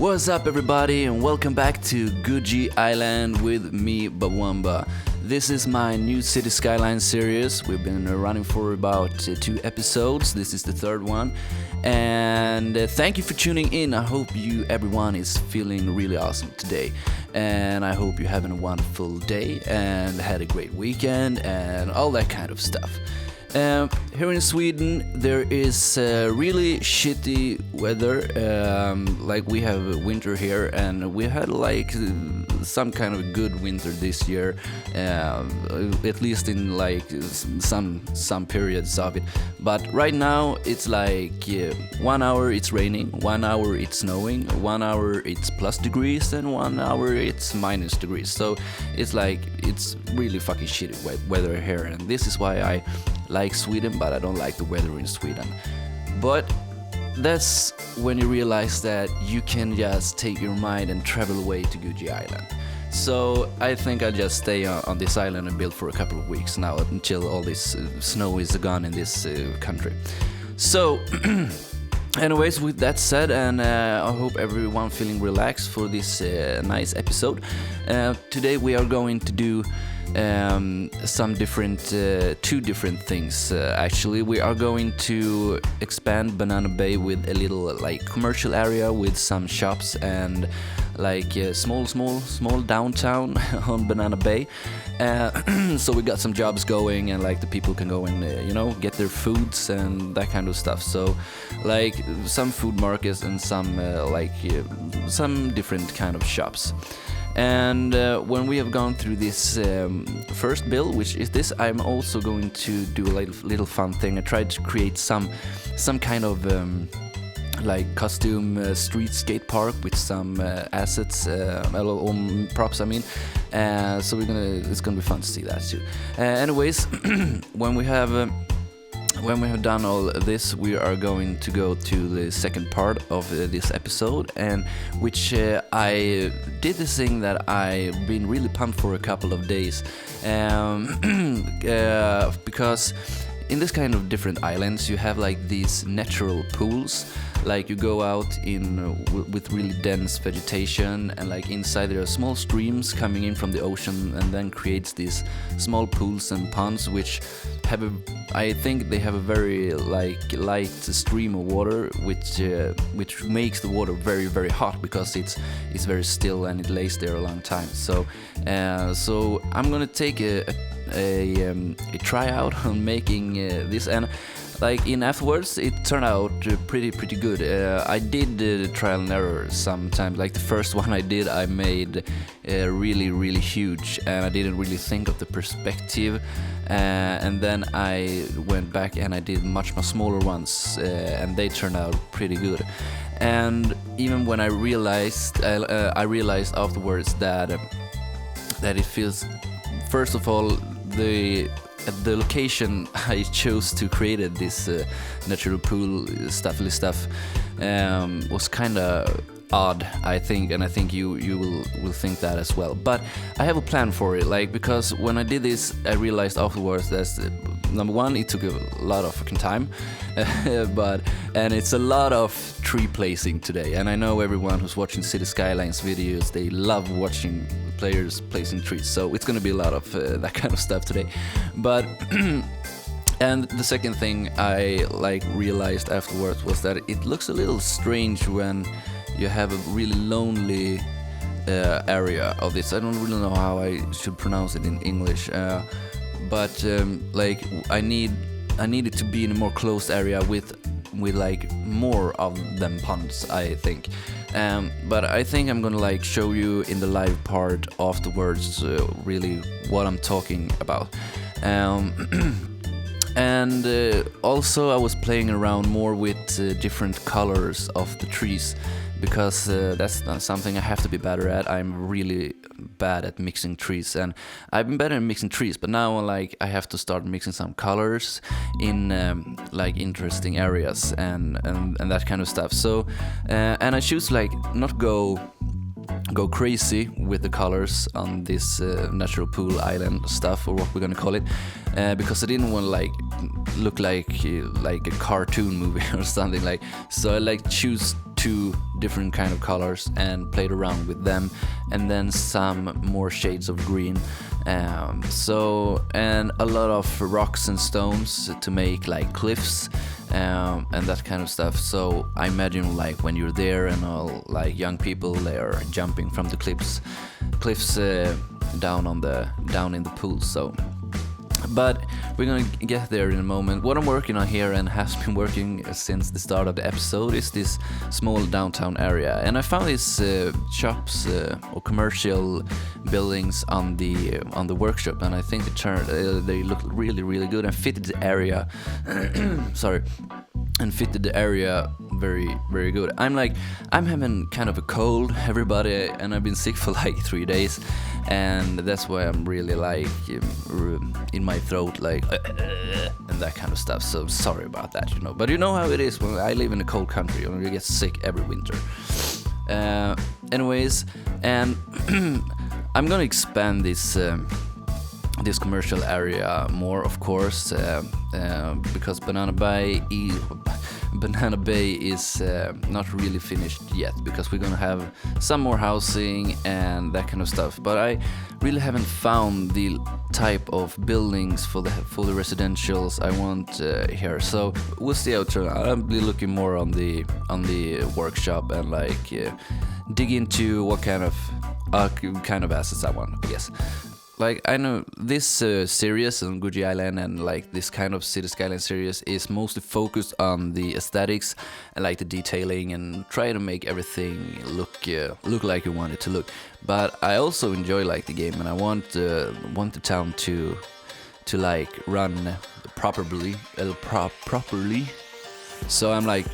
What's up, everybody, and welcome back to Goji Island with me, Bawambaa. This is my new City Skylines series. We've been running for about 2 episodes. This is the 3rd one. And thank you for tuning in. I hope everyone is feeling really awesome today. And I hope you're having a wonderful day and had a great weekend and all that kind of stuff. Here in Sweden there is really shitty weather, like we have winter here, and we had like some kind of good winter this year, at least in like some periods of it. But right now it's like 1 hour it's raining, 1 hour it's snowing, 1 hour it's plus degrees, and 1 hour it's minus degrees. So it's like it's really fucking shitty weather here, and this is why I like Sweden, but I don't like the weather in Sweden. But that's when you realize that you can just take your mind and travel away to Goji Island. So I think I'll just stay on this island and build for a couple of weeks now until all this snow is gone in this country. So anyways, with that said, and I hope everyone feeling relaxed for this nice episode. Today we are going to do some different, 2 different things. Actually, we are going to expand Banana Bay with a little like commercial area with some shops and like small downtown on Banana Bay. So we got some jobs going, and like the people can go and get their foods and that kind of stuff. So like some food markets and some some different kind of shops. And when we have gone through this first build, which is this, I'm also going to do a little fun thing. I tried to create some kind of like costume street skate park with some assets, props. I mean, so it's gonna be fun to see that too. Anyways, when we have done all this, we are going to go to the second part of this episode, and which I did this thing that I've been really pumped for a couple of days, because in this kind of different islands you have like these natural pools. Like you go out with really dense vegetation, and like inside there are small streams coming in from the ocean, and then creates these small pools and ponds, which I think they have a very like light stream of water, which makes the water very, very hot because it's very still and it lays there a long time. So I'm gonna take a tryout on making this, and like afterwards it turned out pretty good. I did trial and error sometimes. Like the first one I did, I made really huge, and I didn't really think of the perspective, and then I went back and I did much more smaller ones, and they turned out pretty good. And even when I realized afterwards that it feels, first of all, the location I chose to create this natural pool stuff was kind of odd, I think, and I think you will think that as well. But I have a plan for it, like, because when I did this, I realized afterwards that number one, it took a lot of fucking time, and it's a lot of tree placing today. And I know everyone who's watching City Skylines videos, they love watching players placing trees, so it's gonna be a lot of that kind of stuff today. But and the second thing I realized afterwards was that it looks a little strange when you have a really lonely area of this. I don't really know how I should pronounce it in English, but like I need it to be in a more closed area with like more of them ponds, I think. But I think I'm gonna like show you in the live part afterwards really what I'm talking about. And also I was playing around more with different colors of the trees, because that's not something I have to be better at. I'm really bad at mixing trees, and I've been better at mixing trees, but now like I have to start mixing some colors in like interesting areas and that kind of stuff. So and I choose like not go crazy with the colors on this natural pool island stuff, or what we're gonna call it, because I didn't want to like look like a cartoon movie or something like. So I like choose 2 different kind of colors and played around with them, and then some more shades of green. And a lot of rocks and stones to make like cliffs, and that kind of stuff. So I imagine like when you're there and all like young people, they are jumping from the cliffs down in the pool. So, but we're gonna get there in a moment. What I'm working on here, and has been working since the start of the episode, is this small downtown area. And I found these shops or commercial buildings on the workshop, and I think they look really, really good and fitted the area. Sorry. And fitted the area very, very good. I'm having kind of a cold, everybody, and I've been sick for like 3 days, and that's why I'm really like in my throat, like and that kind of stuff. So sorry about that, But you know how it is when I live in a cold country, and you get sick every winter. Anyways, and I'm gonna expand this commercial area more, of course, because Banana Bay is not really finished yet, because we're gonna have some more housing and that kind of stuff. But I really haven't found the type of buildings for the residentials I want here. So we'll see how it turns out. I'll be looking more on the workshop and like dig into what kind of assets I want, I guess. Like, I know this series on Goji Island and like this kind of City Skylines series is mostly focused on the aesthetics and like the detailing and try to make everything look like you want it to look. But I also enjoy like the game, and I want the town to like run properly. So I'm like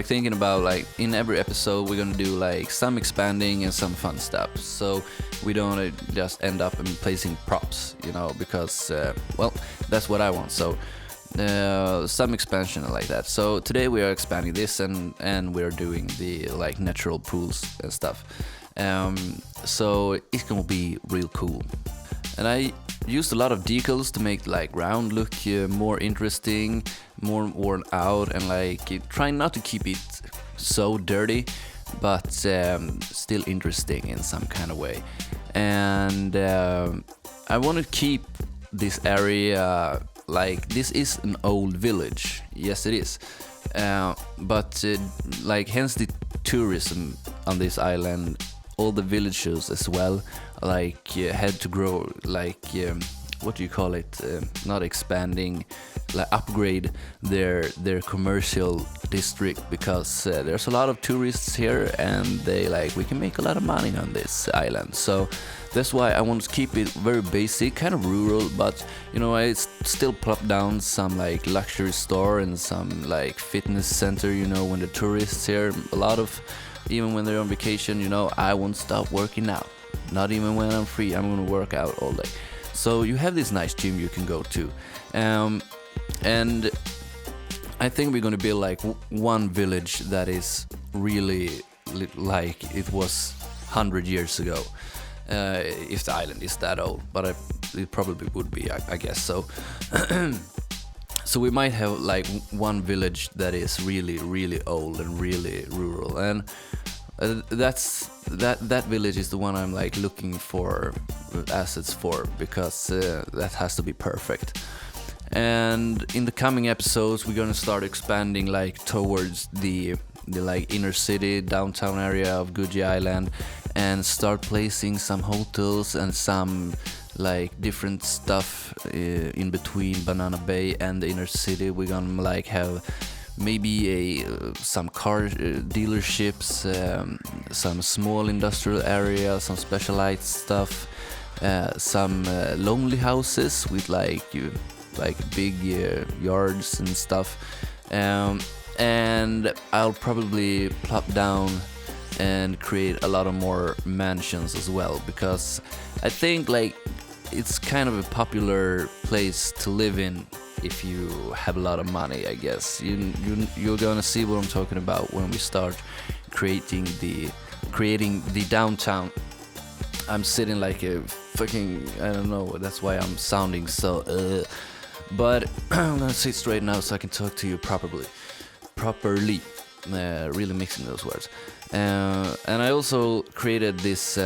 thinking about like in every episode we're gonna do like some expanding and some fun stuff, so we don't just end up in placing props, because well, that's what I want. So some expansion like that. So today we are expanding this, and we're doing the like natural pools and stuff. So it's gonna be real cool. And I used a lot of decals to make like ground look more interesting, more worn out, and like trying not to keep it so dirty, but still interesting in some kind of way. And I want to keep this area like this is an old village. Yes, it is. But like hence the tourism on this island. All the villages as well, like had to grow, like what do you call it? Not expanding, like upgrade their commercial district, because there's a lot of tourists here, and we can make a lot of money on this island. So that's why I want to keep it very basic, kind of rural, but I still plop down some like luxury store and some like fitness center. When the tourists here, a lot of. Even when they're on vacation, I won't stop working out. Not even when I'm free, I'm gonna work out all day. So you have this nice gym you can go to. And I think we're gonna build like one village that is really like it was 100 years ago. If the island is that old, but it probably would be, I guess so. So we might have like one village that is really, really old and really rural, and that village is the one I'm like looking for assets for, because that has to be perfect. And in the coming episodes, we're gonna start expanding like towards the like inner city, downtown area of Goji Island, and start placing some hotels and some like different stuff in between Banana Bay and the inner city. We're gonna like have maybe some car dealerships, some small industrial areas, some specialized stuff, some lonely houses with like big yards and stuff, and I'll probably plop down and create a lot of more mansions as well, because I think like it's kind of a popular place to live in if you have a lot of money, I guess. You're gonna see what I'm talking about when we start creating the downtown. I'm sitting like a fucking, I don't know, that's why I'm sounding so but I'm gonna sit straight now so I can talk to you properly. really mixing those words. And I also created this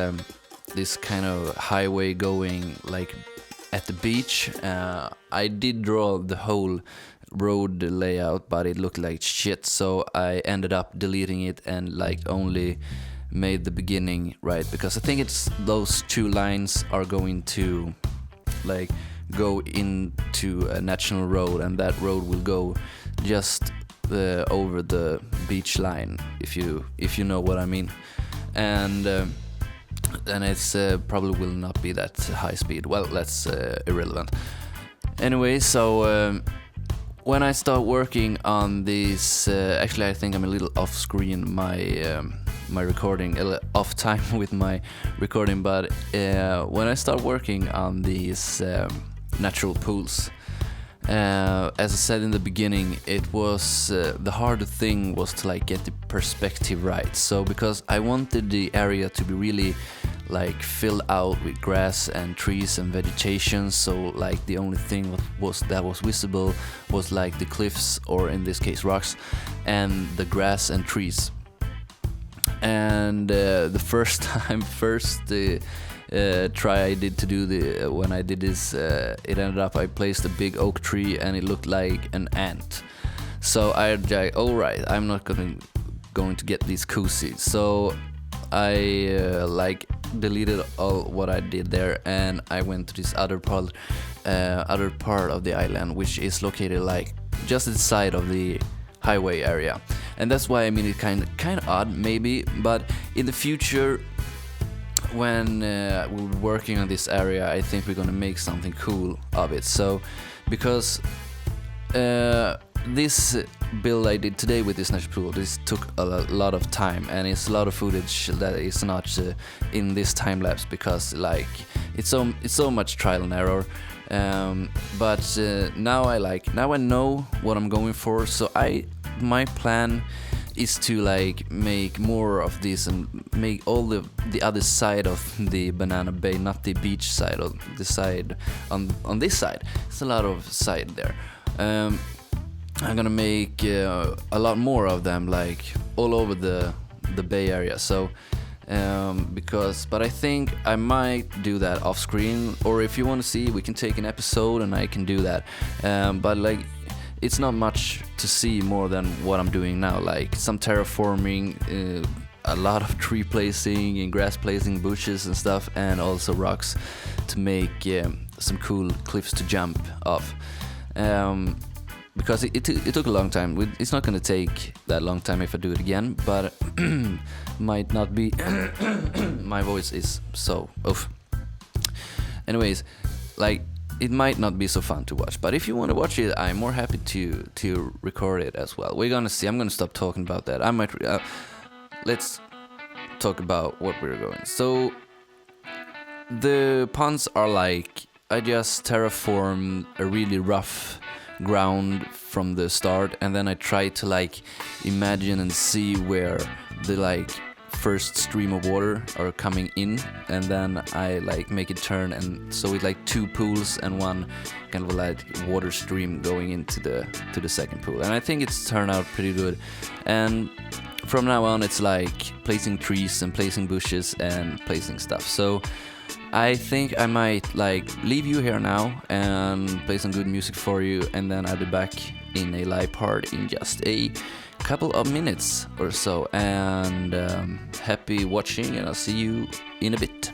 kind of highway going like at the beach. I did draw the whole road layout, but it looked like shit, so I ended up deleting it and like only made the beginning right, because I think it's those 2 lines are going to like go into a national road, and that road will go just over the beach line, if you know what I mean. And it's probably will not be that high speed. Well, that's irrelevant. Anyway, so when I start working on this, actually I think I'm a little off screen my recording, off time with my recording, but when I start working on these natural pools, as I said in the beginning, it was the hard thing was to like get the perspective right. So because I wanted the area to be really like filled out with grass and trees and vegetation, so like the only thing that was visible was like the cliffs, or in this case rocks, and the grass and trees. And the first try I did to do when I did this, it ended up I placed a big oak tree and it looked like an ant. So I like, all right, I'm not going to get these koozies. So I like deleted all what I did there, and I went to this other part of the island, which is located like just at the side of the highway area. And that's why I mean it kind of odd maybe, but in the future when we're working on this area, I think we're gonna make something cool of it. So because this build I did today with this natural pool, this took a lot of time, and it's a lot of footage that is not in this time lapse, because like it's so much trial and error. But now I know what I'm going for. So my plan is to like make more of this and make all the other side of the Banana Bay, not the beach side, or the side on this side. It's a lot of side there. I'm gonna make a lot more of them, like all over the Bay area. So but I think I might do that off screen, or if you want to see, we can take an episode and I can do that. But like it's not much to see more than what I'm doing now, like some terraforming, a lot of tree placing and grass placing, bushes and stuff, and also rocks to make some cool cliffs to jump off. Because it took a long time. It's not going to take that long time if I do it again, but might not be. My voice is so oof. Anyways, like it might not be so fun to watch, but if you want to watch it, I'm more happy to record it as well. We're gonna see. I'm gonna stop talking about that. I might. Let's talk about what we're going. So the ponds are like I just terraformed a really rough ground from the start, and then I try to like imagine and see where the like first stream of water are coming in, and then I like make it turn, and so it's like 2 pools and one kind of like water stream going into the second pool, and I think it's turned out pretty good. And from now on it's like placing trees and placing bushes and placing stuff. So I think I might like leave you here now and play some good music for you, and then I'll be back in a live part in just a couple of minutes or so. And happy watching, and I'll see you in a bit.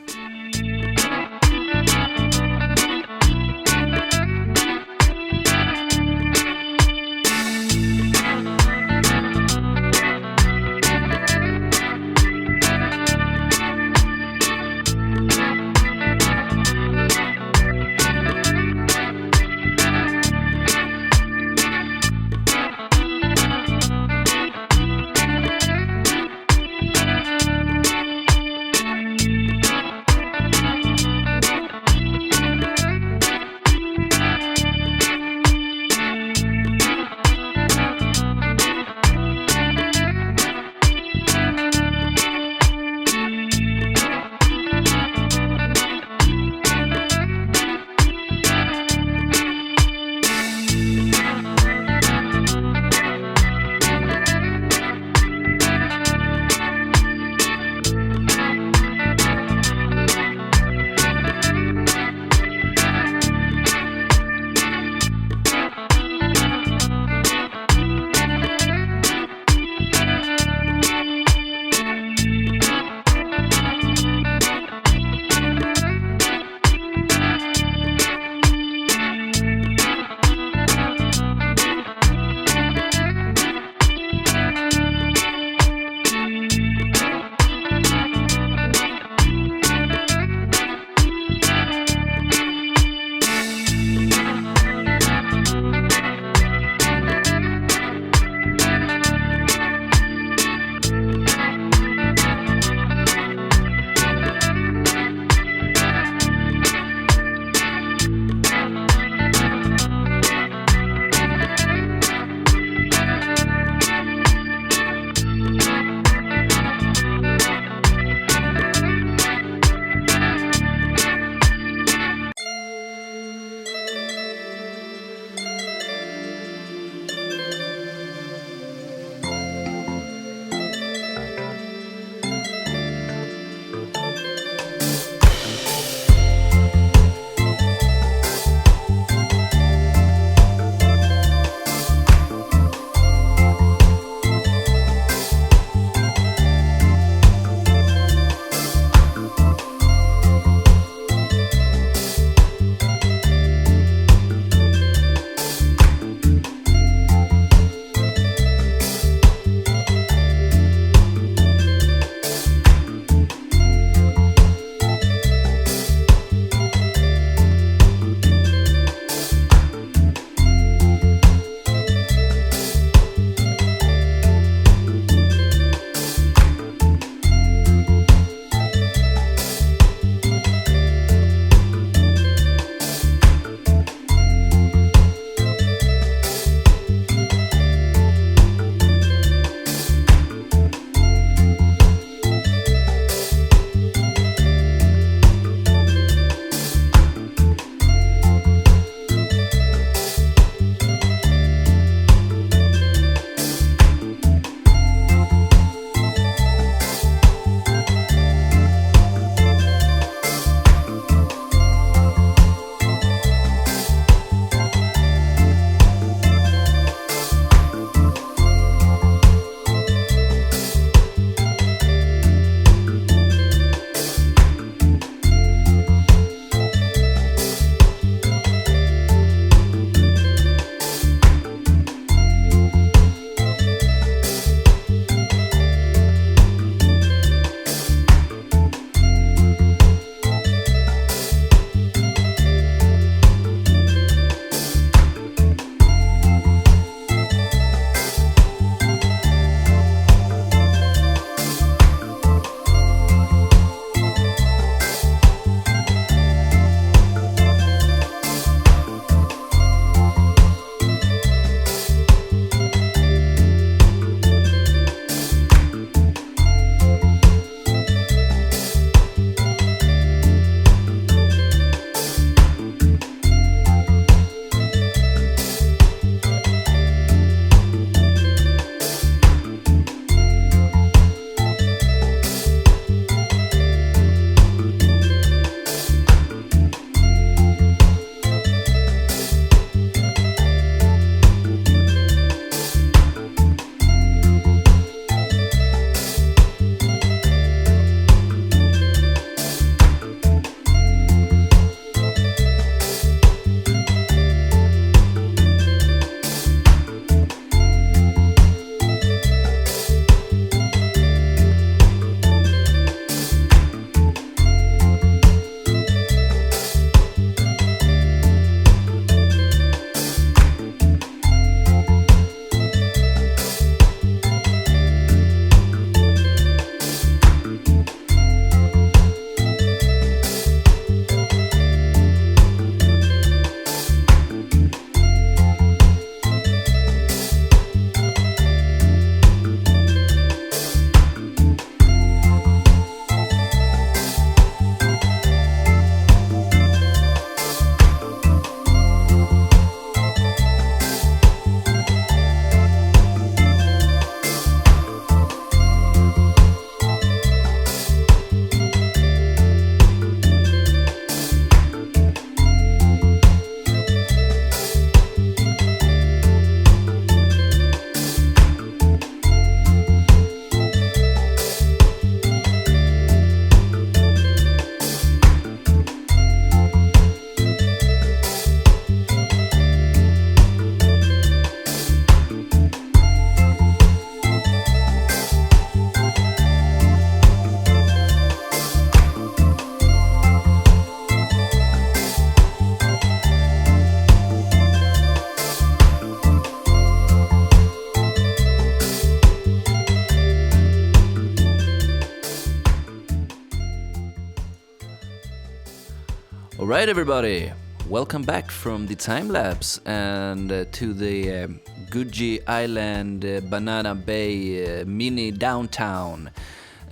Alright everybody, welcome back from the time lapse and to the Goji Island Banana Bay mini downtown.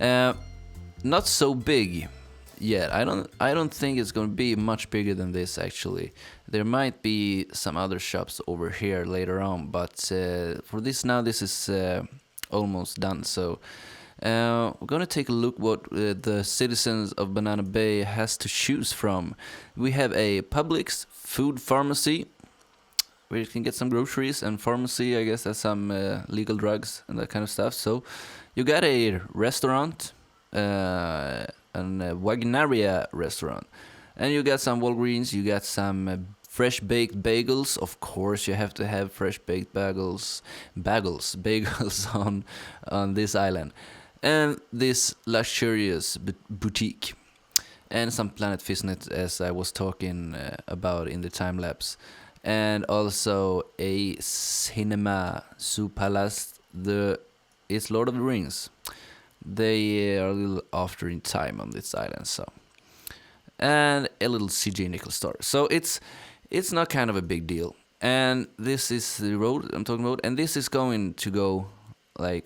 Not so big yet. I don't think it's going to be much bigger than this actually. There might be some other shops over here later on, but for this now this is almost done. So we're gonna take a look what the citizens of Banana Bay has to choose from. We have a Publix food pharmacy where you can get some groceries, and pharmacy, I guess, has some legal drugs and that kind of stuff. So you got a restaurant, a Wagnaria restaurant, and you got some Walgreens. You got some fresh baked bagels. Of course, you have to have fresh baked bagels on this island. And this luxurious boutique, and some Planet Fitness, as I was talking about in the time lapse, and also a cinema su palace. It's Lord of the Rings. They are a little after in time on this island, so, and a little CJ Nickel store. So it's not kind of a big deal. And this is the road I'm talking about, and this is going to go like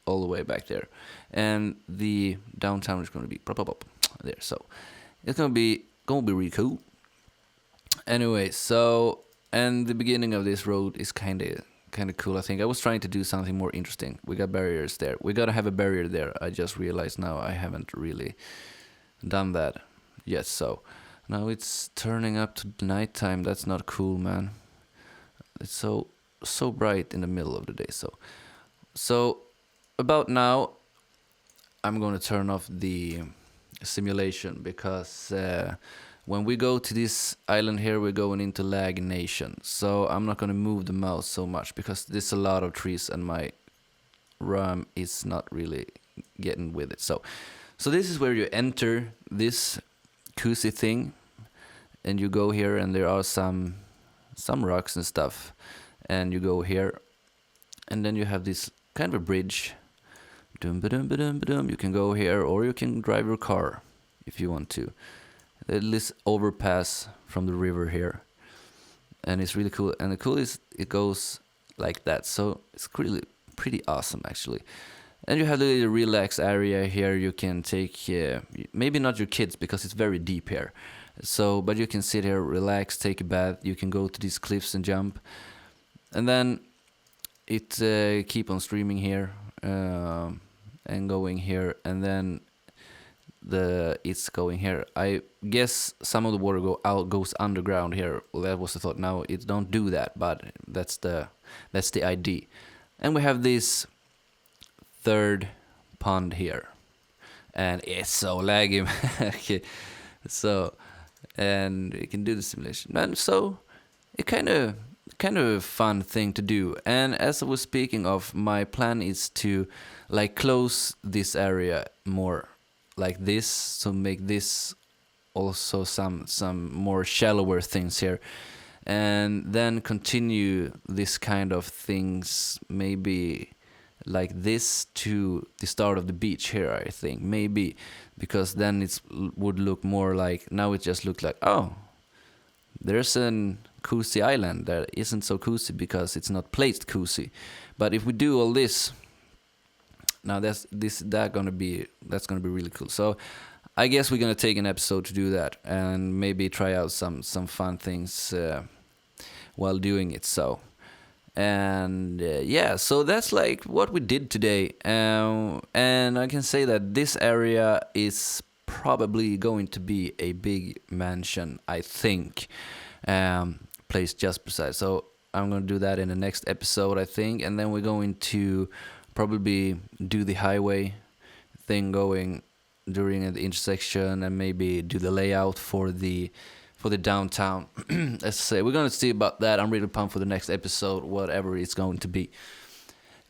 all the way back there, and the downtown is going to be pop there. So it's gonna be really cool. Anyway, so, and the beginning of this road is kind of cool. I think I was trying to do something more interesting. We got barriers there. We gotta have a barrier there. I just realized now I haven't really done that yet. So now it's turning up to nighttime. That's not cool, man. It's so bright in the middle of the day. So about now I'm going to turn off the simulation, because when we go to this island here, we're going into lag nation. So I'm not going to move the mouse so much, because there's a lot of trees and my RAM is not really getting with it. So this is where you enter this cozy thing, and you go here, and there are some rocks and stuff. And you go here, and then you have this kind of a bridge. You can go here, or you can drive your car if you want to. There's this overpass from the river here, and it's really cool. And the cool is it goes like that, so it's really pretty awesome actually. And you have the little relax area here. You can take maybe not your kids, because it's very deep here. So, but you can sit here, relax, take a bath. You can go to these cliffs and jump. And then it keep on streaming here and going here, and then it's going here. I guess some of the water goes underground here. Well, that was the thought. Now it don't do that, but that's the idea. And we have this third pond here, and it's so laggy. Okay. So, and you can do the simulation, and so it kind of a fun thing to do. And as I was speaking of, my plan is to like close this area more like this, so make this also some more shallower things here, and then continue this kind of things maybe like this to the start of the beach here, I think, maybe, because then it would look more like, now it just looks like, oh, there's an cozy island that isn't so cozy because it's not placed cozy. But if we do all this, now that's gonna be really cool. So I guess we're gonna take an episode to do that, and maybe try out some fun things while doing it. So, and yeah, so that's like what we did today, and I can say that this area is probably going to be a big mansion, I think, placed just beside. So I'm going to do that in the next episode, I think, and then we're going to probably do the highway thing going during the intersection, and maybe do the layout for the downtown. Let's say we're going to see about that. I'm really pumped for the next episode, whatever it's going to be.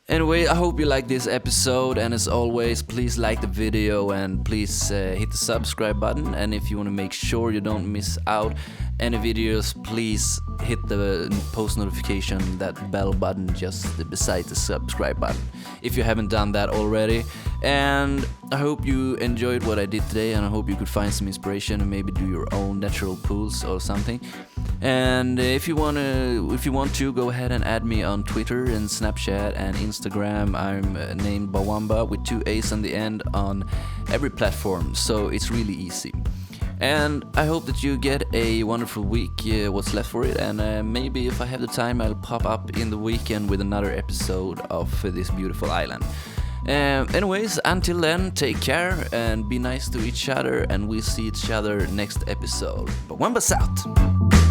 Anyway, I hope you like this episode, and as always, please like the video and please hit the subscribe button. And if you want to make sure you don't miss out any videos, please hit the post notification, that bell button just beside the subscribe button, if you haven't done that already. And I hope you enjoyed what I did today, and I hope you could find some inspiration and maybe do your own natural pools or something. And if you want to, go ahead and add me on Twitter and Snapchat and Instagram. I'm named Bawambaa with 2 A's on the end on every platform, so it's really easy. And I hope that you get a wonderful week, what's left for it, and maybe if I have the time I'll pop up in the weekend with another episode of this beautiful island. Anyways, until then, take care and be nice to each other, and we'll see each other next episode. Bawambaa out!